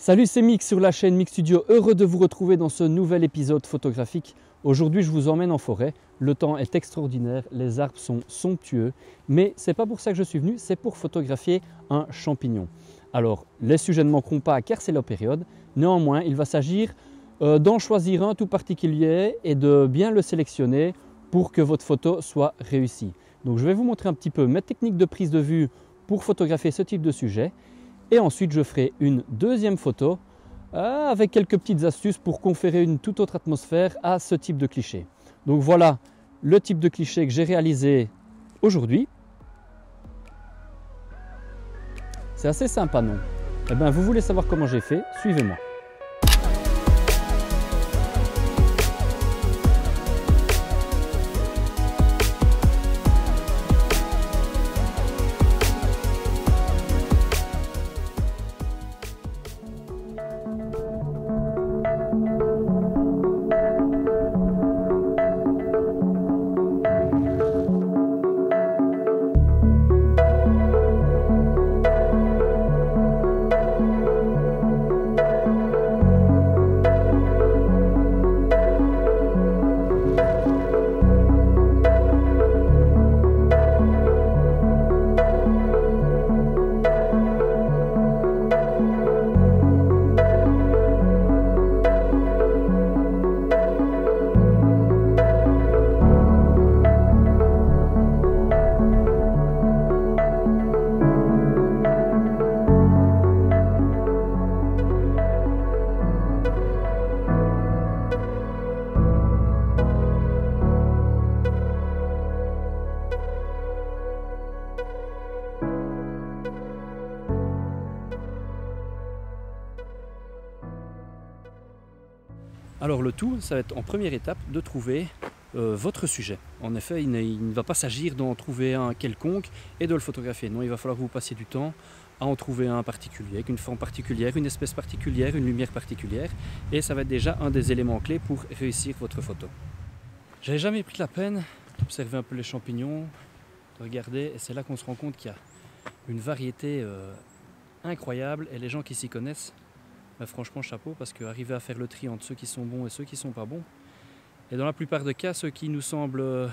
Salut, c'est Mick sur la chaîne Mick Studio, heureux de vous retrouver dans ce nouvel épisode photographique. Aujourd'hui, je vous emmène en forêt. Le temps est extraordinaire, les arbres sont somptueux, mais ce n'est pas pour ça que je suis venu, c'est pour photographier un champignon. Alors, les sujets ne manqueront pas car c'est la période. Néanmoins, il va s'agir d'en choisir un tout particulier et de bien le sélectionner pour que votre photo soit réussie. Donc, je vais vous montrer un petit peu mes techniques de prise de vue pour photographier ce type de sujet. Et ensuite, je ferai une deuxième photo avec quelques petites astuces pour conférer une toute autre atmosphère à ce type de cliché. Donc voilà le type de cliché que j'ai réalisé aujourd'hui. C'est assez sympa, non? Eh bien, vous voulez savoir comment j'ai fait? Suivez-moi. Alors le tout, ça va être en première étape de trouver votre sujet. En effet, il ne va pas s'agir d'en trouver un quelconque et de le photographier. Non, il va falloir que vous passiez du temps à en trouver un particulier, avec une forme particulière, une espèce particulière, une lumière particulière. Et ça va être déjà un des éléments clés pour réussir votre photo. J'avais jamais pris la peine d'observer un peu les champignons, de regarder, et c'est là qu'on se rend compte qu'il y a une variété incroyable et les gens qui s'y connaissent, franchement chapeau, parce qu'arriver à faire le tri entre ceux qui sont bons et ceux qui sont pas bons, et dans la plupart des cas ceux qui nous semblent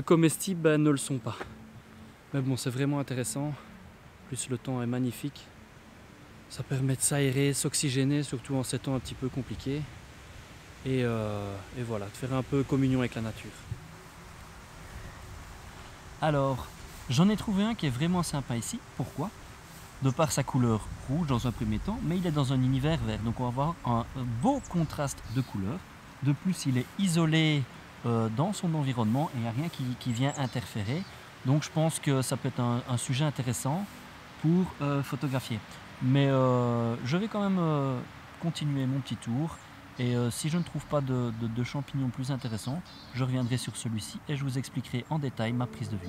comestibles ne le sont pas. Mais bon, c'est vraiment intéressant, plus le temps est magnifique, ça permet de s'aérer, s'oxygéner, surtout en ces temps un petit peu compliqués, et voilà, de faire un peu communion avec la nature. Alors, j'en ai trouvé un qui est vraiment sympa ici. Pourquoi ? De par sa couleur rouge dans un premier temps, mais il est dans un univers vert, donc on va avoir un beau contraste de couleurs. De plus, il est isolé dans son environnement et il n'y a rien qui vient interférer, donc je pense que ça peut être un sujet intéressant pour photographier. Mais je vais quand même continuer mon petit tour, et si je ne trouve pas de champignons plus intéressants, je reviendrai sur celui-ci et je vous expliquerai en détail ma prise de vue.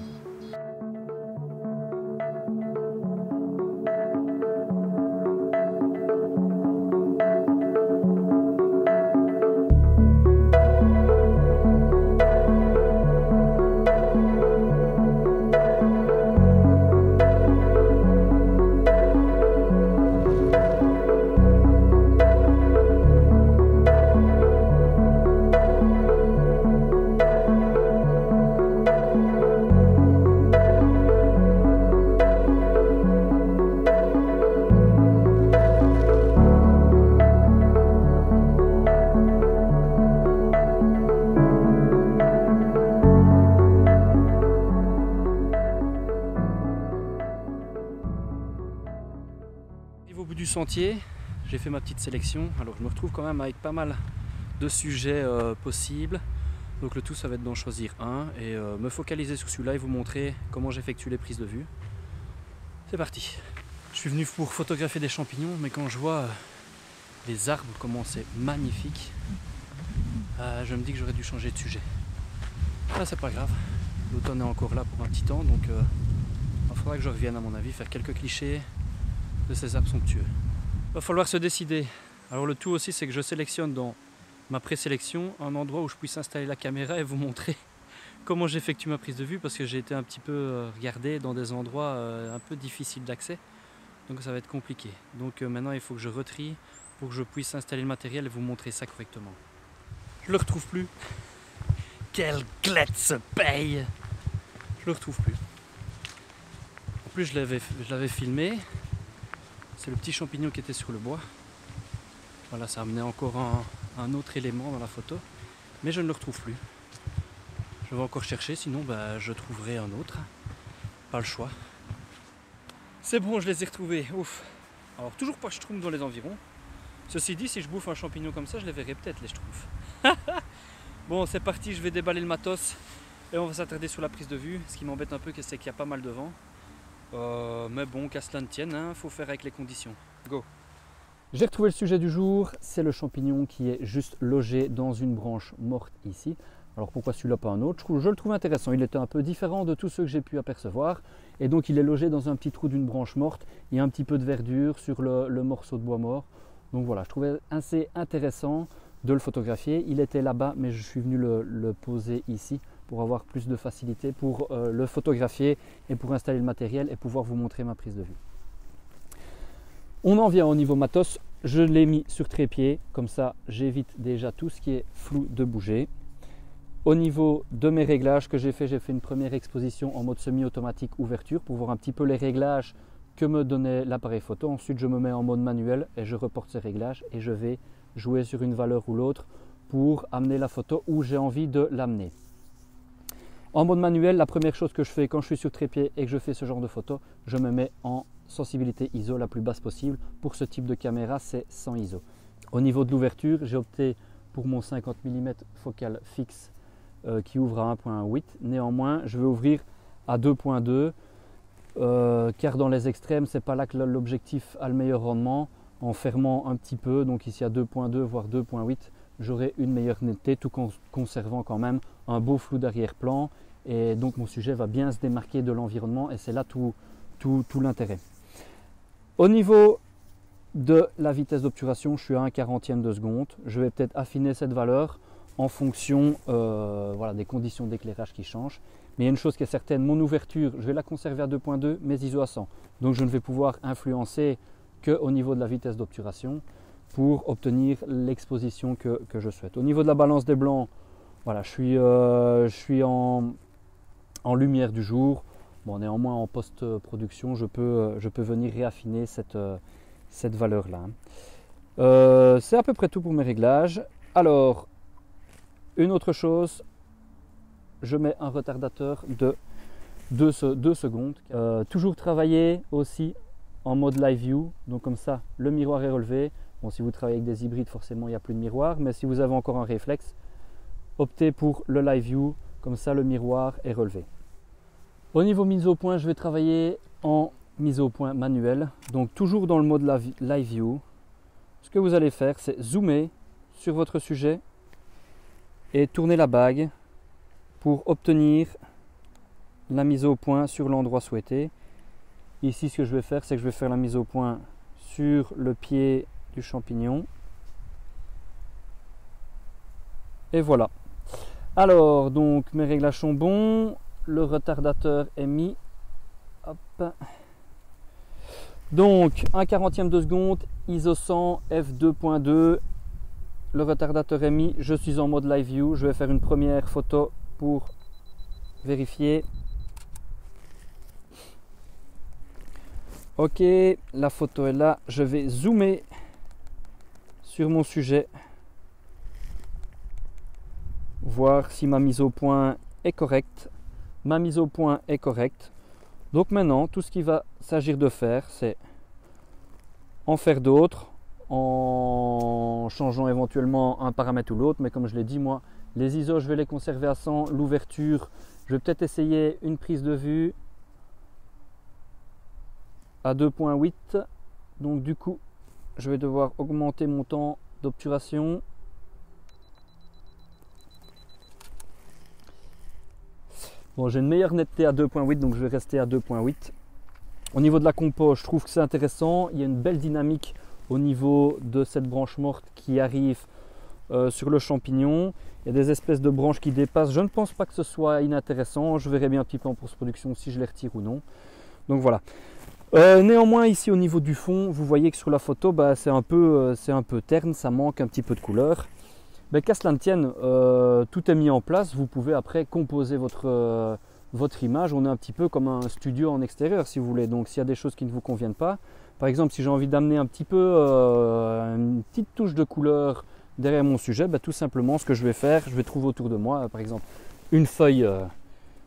Au bout du sentier, j'ai fait ma petite sélection. Alors je me retrouve quand même avec pas mal de sujets possibles. Donc le tout, ça va être d'en choisir un et me focaliser sur celui-là et vous montrer comment j'effectue les prises de vue. C'est parti. Je suis venu pour photographier des champignons, mais quand je vois les arbres, comment c'est magnifique, je me dis que j'aurais dû changer de sujet. Ah, c'est pas grave, l'automne est encore là pour un petit temps, donc il faudra que je revienne à mon avis faire quelques clichés de ces arbres somptueux. Il va falloir se décider. Alors le tout aussi, c'est que je sélectionne dans ma présélection un endroit où je puisse installer la caméra et vous montrer comment j'effectue ma prise de vue, parce que j'ai été un petit peu regardé dans des endroits un peu difficiles d'accès. Donc ça va être compliqué. Donc maintenant il faut que je retrie pour que je puisse installer le matériel et vous montrer ça correctement. Je le retrouve plus. Quelle glette se paye! Je le retrouve plus. En plus je l'avais filmé. C'est le petit champignon qui était sur le bois. Voilà, ça amenait encore un autre élément dans la photo. Mais je ne le retrouve plus. Je vais encore chercher, sinon je trouverai un autre. Pas le choix. C'est bon, je les ai retrouvés. Ouf. Alors toujours pas schtroumpf dans les environs. Ceci dit, si je bouffe un champignon comme ça, je les verrai peut-être les schtroumpfs. Bon, c'est parti, je vais déballer le matos et on va s'attarder sur la prise de vue. Ce qui m'embête un peu, c'est qu'il y a pas mal de vent. Mais bon, qu'à cela ne tienne, hein, faut faire avec les conditions. Go! J'ai retrouvé le sujet du jour, c'est le champignon qui est juste logé dans une branche morte ici. Alors pourquoi celui-là pas un autre? Je le trouve intéressant, il était un peu différent de tous ceux que j'ai pu apercevoir. Et donc il est logé dans un petit trou d'une branche morte. Il y a un petit peu de verdure sur le morceau de bois mort. Donc voilà, je trouvais assez intéressant de le photographier. Il était là-bas, mais je suis venu le poser ici pour avoir plus de facilité pour le photographier et pour installer le matériel et pouvoir vous montrer ma prise de vue. On en vient au niveau matos. Je l'ai mis sur trépied, comme ça j'évite déjà tout ce qui est flou de bouger. Au niveau de mes réglages que j'ai fait une première exposition en mode semi-automatique ouverture pour voir un petit peu les réglages que me donnait l'appareil photo. Ensuite je me mets en mode manuel et je reporte ces réglages et je vais jouer sur une valeur ou l'autre pour amener la photo où j'ai envie de l'amener. En mode manuel, la première chose que je fais quand je suis sur trépied et que je fais ce genre de photo, je me mets en sensibilité ISO la plus basse possible. Pour ce type de caméra, c'est 100 ISO. Au niveau de l'ouverture, j'ai opté pour mon 50 mm focale fixe qui ouvre à 1.8. Néanmoins, je vais ouvrir à 2.2 car dans les extrêmes, c'est pas là que l'objectif a le meilleur rendement. En fermant un petit peu, donc ici à 2.2 voire 2.8, j'aurai une meilleure netteté tout en conservant quand même un beau flou d'arrière-plan et donc mon sujet va bien se démarquer de l'environnement et c'est là tout l'intérêt. Au niveau de la vitesse d'obturation, je suis à 1/40e de seconde. Je vais peut-être affiner cette valeur en fonction voilà, des conditions d'éclairage qui changent. Mais il y a une chose qui est certaine, mon ouverture, je vais la conserver à 2.2, mes ISO à 100. Donc je ne vais pouvoir influencer qu'au niveau de la vitesse d'obturation pour obtenir l'exposition que je souhaite. Au niveau de la balance des blancs, voilà, je suis en lumière du jour. Bon, néanmoins en post-production, je peux venir réaffiner cette valeur-là. C'est à peu près tout pour mes réglages. Alors, une autre chose, je mets un retardateur de 2 secondes. Toujours travailler aussi en mode live view, donc comme ça le miroir est relevé. Bon, si vous travaillez avec des hybrides, forcément il n'y a plus de miroir, mais si vous avez encore un réflexe, optez pour le live view, comme ça le miroir est relevé. Au niveau mise au point, je vais travailler en mise au point manuelle, donc toujours dans le mode live view. Ce que vous allez faire, c'est zoomer sur votre sujet et tourner la bague pour obtenir la mise au point sur l'endroit souhaité. Ici, ce que je vais faire, c'est que je vais faire la mise au point sur le pied du champignon. Et voilà. Alors, donc, mes réglages sont bons. Le retardateur est mis. Hop. Donc, 1/40e de seconde, ISO 100, f2.2. Le retardateur est mis. Je suis en mode live view. Je vais faire une première photo pour vérifier. Ok, la photo est là. Je vais zoomer sur mon sujet, voir si ma mise au point est correcte. Ma mise au point est correcte. Donc maintenant, tout ce qu'il va s'agir de faire, c'est en faire d'autres, en changeant éventuellement un paramètre ou l'autre. Mais comme je l'ai dit, moi, les ISO, je vais les conserver à 100. L'ouverture, je vais peut-être essayer une prise de vue à 2.8, donc du coup je vais devoir augmenter mon temps d'obturation. Bon, j'ai une meilleure netteté à 2.8, donc je vais rester à 2.8. Au niveau de la compo, je trouve que c'est intéressant. Il y a une belle dynamique au niveau de cette branche morte qui arrive sur le champignon. Il y a des espèces de branches qui dépassent. Je ne pense pas que ce soit inintéressant. Je verrai bien un petit peu en post-production si je les retire ou non. Donc voilà. Néanmoins, ici au niveau du fond, vous voyez que sur la photo, bah, c'est un peu terne, ça manque un petit peu de couleur. Mais qu'à cela ne tienne, tout est mis en place. Vous pouvez après composer votre image. On est un petit peu comme un studio en extérieur, si vous voulez. Donc, s'il y a des choses qui ne vous conviennent pas, par exemple, si j'ai envie d'amener un petit peu une petite touche de couleur derrière mon sujet, bah, tout simplement, ce que je vais faire, je vais trouver autour de moi, par exemple, une feuille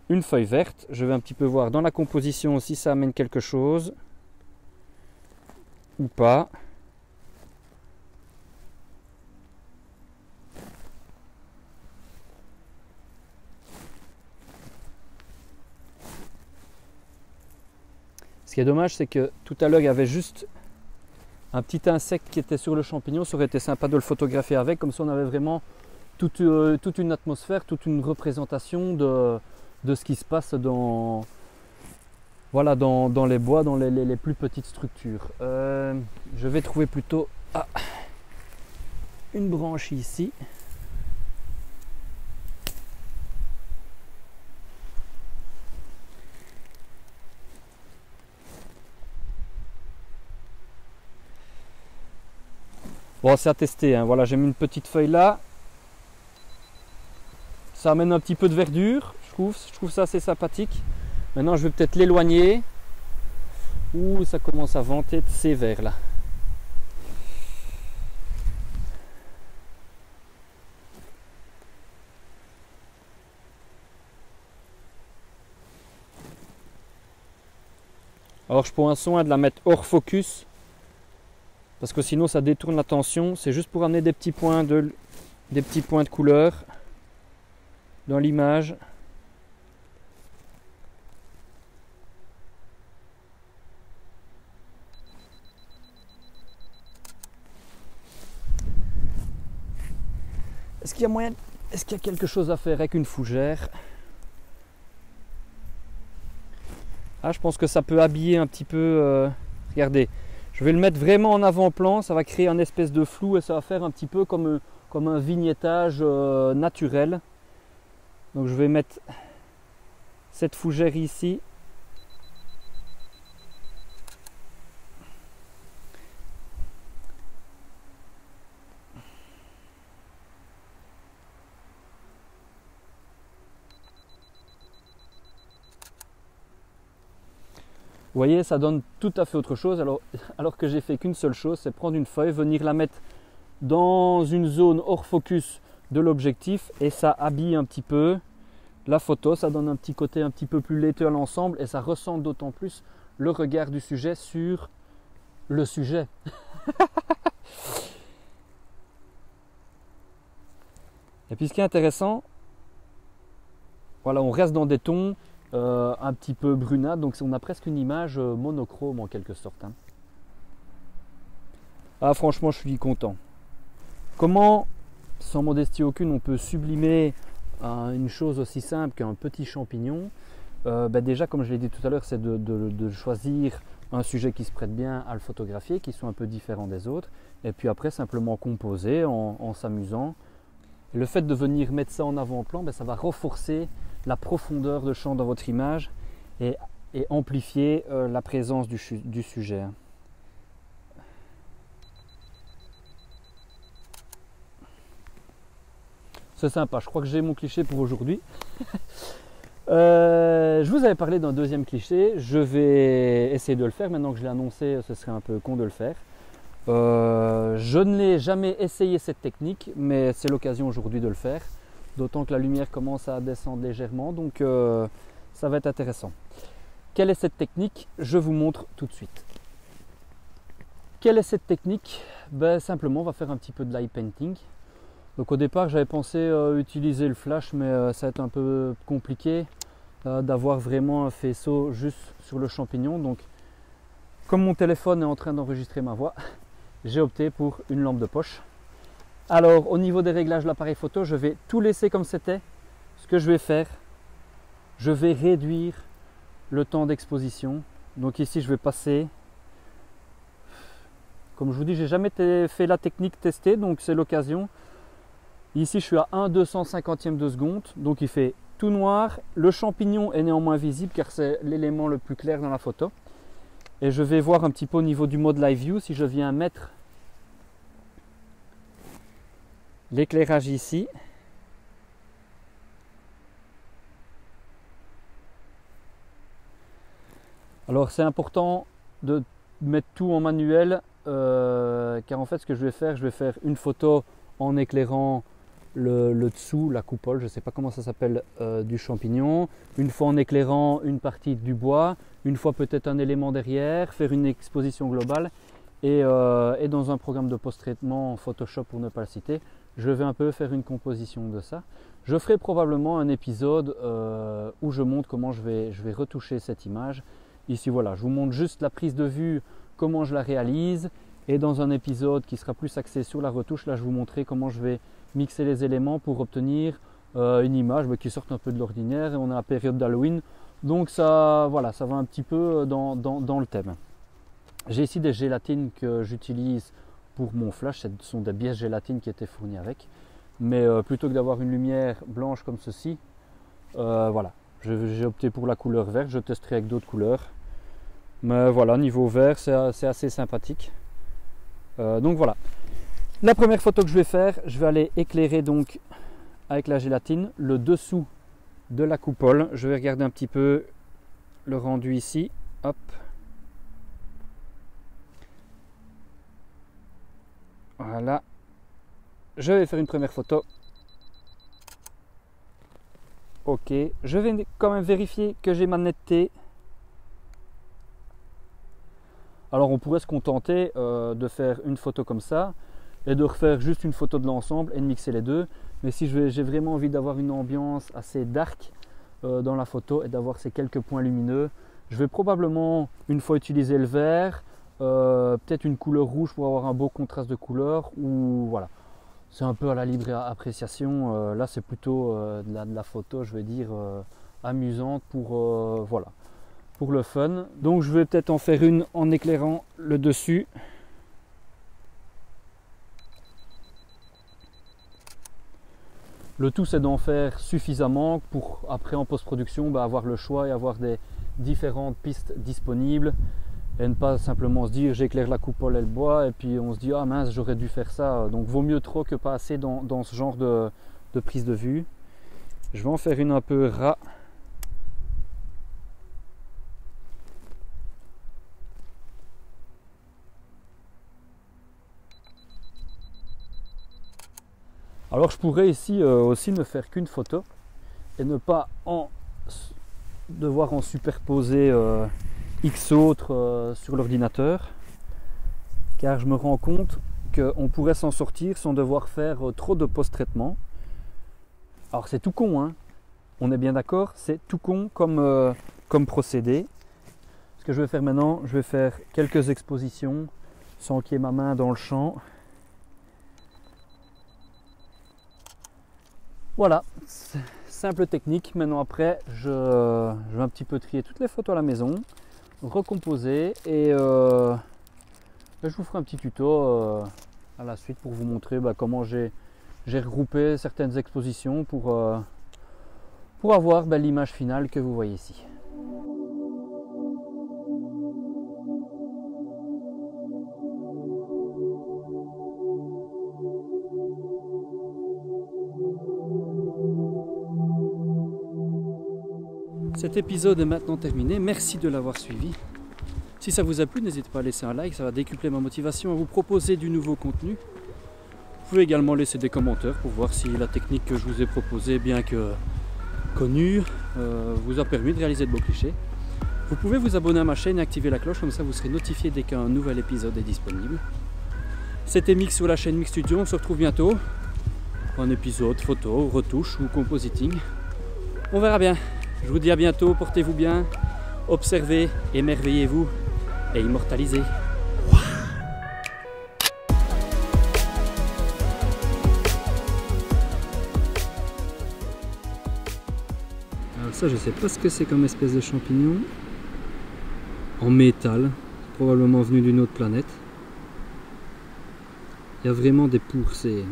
verte. Je vais un petit peu voir dans la composition si ça amène quelque chose ou pas. Ce qui est dommage, c'est que tout à l'heure, il y avait juste un petit insecte qui était sur le champignon. Ça aurait été sympa de le photographier avec, comme ça on avait vraiment toute une atmosphère, toute une représentation de ce qui se passe dans les bois, dans les plus petites structures. Je vais trouver plutôt une branche ici. Bon, c'est à tester, hein. Voilà, j'ai mis une petite feuille là. Ça amène un petit peu de verdure, je trouve ça assez sympathique. Maintenant, je vais peut-être l'éloigner. Ouh, ça commence à vanter de sévère là. Alors, je prends soin de la mettre hors focus, parce que sinon ça détourne l'attention. C'est juste pour amener des petits points de couleur dans l'image. Est-ce qu'il y a quelque chose à faire avec une fougère? Ah, je pense que ça peut habiller un petit peu. Regardez, je vais le mettre vraiment en avant-plan, ça va créer un espèce de flou et ça va faire un petit peu comme un vignettage naturel. Donc je vais mettre cette fougère ici. Vous voyez, ça donne tout à fait autre chose, alors que j'ai fait qu'une seule chose, c'est prendre une feuille, venir la mettre dans une zone hors focus de l'objectif et ça habille un petit peu la photo, ça donne un petit côté un petit peu plus laiteux à l'ensemble et ça ressent d'autant plus le regard du sujet sur le sujet. Et puis ce qui est intéressant, voilà, on reste dans des tons un petit peu brunâtre, donc on a presque une image monochrome en quelque sorte, hein. Ah, franchement, je suis content. Comment, sans modestie aucune, on peut sublimer une chose aussi simple qu'un petit champignon? Déjà, comme je l'ai dit tout à l'heure, c'est de choisir un sujet qui se prête bien à le photographier, qui soit un peu différent des autres, et puis après simplement composer en s'amusant. Le fait de venir mettre ça en avant-plan, ça va renforcer la profondeur de champ dans votre image et amplifier la présence du sujet. C'est sympa, je crois que j'ai mon cliché pour aujourd'hui. Je vous avais parlé d'un deuxième cliché, je vais essayer de le faire. Maintenant que je l'ai annoncé, ce serait un peu con de le faire. Je ne l'ai jamais essayé cette technique, mais c'est l'occasion aujourd'hui de le faire. D'autant que la lumière commence à descendre légèrement, donc ça va être intéressant. Quelle est cette technique? Je vous montre tout de suite. Quelle est cette technique? Simplement, on va faire un petit peu de light painting. Donc au départ, j'avais pensé utiliser le flash, mais ça va être un peu compliqué d'avoir vraiment un faisceau juste sur le champignon. Donc, comme mon téléphone est en train d'enregistrer ma voix, j'ai opté pour une lampe de poche. Alors, au niveau des réglages de l'appareil photo, je vais tout laisser comme c'était. Ce que je vais faire, je vais réduire le temps d'exposition. Donc ici, je vais passer. Comme je vous dis, j'ai jamais fait la technique testée, donc c'est l'occasion. Ici, je suis à 1/250e de seconde, donc il fait tout noir. Le champignon est néanmoins visible car c'est l'élément le plus clair dans la photo. Et je vais voir un petit peu au niveau du mode Live View si je viens mettre l'éclairage ici. Alors c'est important de mettre tout en manuel car en fait ce que je vais faire une photo en éclairant le dessous, la coupole, je ne sais pas comment ça s'appelle, du champignon, une fois en éclairant une partie du bois, une fois peut-être un élément derrière, faire une exposition globale et dans un programme de post-traitement Photoshop pour ne pas le citer, je vais un peu faire une composition de ça. Je ferai probablement un épisode où je montre comment je vais retoucher cette image. Ici voilà, je vous montre juste la prise de vue, comment je la réalise, et dans un épisode qui sera plus axé sur la retouche, là je vous montrerai comment je vais mixer les éléments pour obtenir une image qui sorte un peu de l'ordinaire. Et on est à la période d'Halloween, donc ça, voilà, ça va un petit peu dans le thème. J'ai ici des gélatines que j'utilise pour mon flash, ce sont des pièces gélatines qui étaient fournies avec, mais plutôt que d'avoir une lumière blanche comme ceci, voilà, j'ai opté pour la couleur verte. Je testerai avec d'autres couleurs, mais voilà, niveau vert c'est assez sympathique. Donc voilà, la première photo que je vais faire, je vais aller éclairer donc avec la gélatine le dessous de la coupole. Je vais regarder un petit peu le rendu ici. Hop. Voilà. Je vais faire une première photo. Ok. Je vais quand même vérifier que j'ai ma netteté. Alors on pourrait se contenter de faire une photo comme ça et de refaire juste une photo de l'ensemble et de mixer les deux. Mais si j'ai vraiment envie d'avoir une ambiance assez dark dans la photo et d'avoir ces quelques points lumineux, je vais probablement une fois utiliser le vert, peut-être une couleur rouge pour avoir un beau contraste de couleurs, ou voilà. C'est un peu à la libre appréciation. Là c'est plutôt de la photo, je vais dire, amusante pour voilà, pour le fun. Donc je vais peut-être en faire une en éclairant le dessus. Le tout c'est d'en faire suffisamment pour après en post-production avoir le choix et avoir des différentes pistes disponibles et ne pas simplement se dire j'éclaire la coupole et le bois et puis on se dit ah mince j'aurais dû faire ça. Donc vaut mieux trop que pas assez dans ce genre de prise de vue. Je vais en faire une un peu ras. Alors je pourrais ici aussi ne faire qu'une photo et ne pas devoir en superposer X autres sur l'ordinateur, car je me rends compte qu'on pourrait s'en sortir sans devoir faire trop de post-traitement. Alors c'est tout con, hein, on est bien d'accord, c'est tout con comme procédé. Ce que je vais faire maintenant, je vais faire quelques expositions sans qu'il y ait ma main dans le champ. Voilà, simple technique. Maintenant après, je vais un petit peu trier toutes les photos à la maison, recomposer et je vous ferai un petit tuto à la suite pour vous montrer comment j'ai regroupé certaines expositions pour avoir l'image finale que vous voyez ici. Cet épisode est maintenant terminé, merci de l'avoir suivi. Si ça vous a plu, n'hésitez pas à laisser un like, ça va décupler ma motivation à vous proposer du nouveau contenu. Vous pouvez également laisser des commentaires pour voir si la technique que je vous ai proposée, bien que connue, vous a permis de réaliser de beaux clichés. Vous pouvez vous abonner à ma chaîne et activer la cloche, comme ça vous serez notifié dès qu'un nouvel épisode est disponible. C'était Mix sur la chaîne Mix Studio, on se retrouve bientôt pour un épisode photo, retouche ou compositing. On verra bien. Je vous dis à bientôt, portez-vous bien, observez, émerveillez-vous et immortalisez. Alors ça, je sais pas ce que c'est comme espèce de champignon. En métal, probablement venu d'une autre planète. Il y a vraiment des pourcées.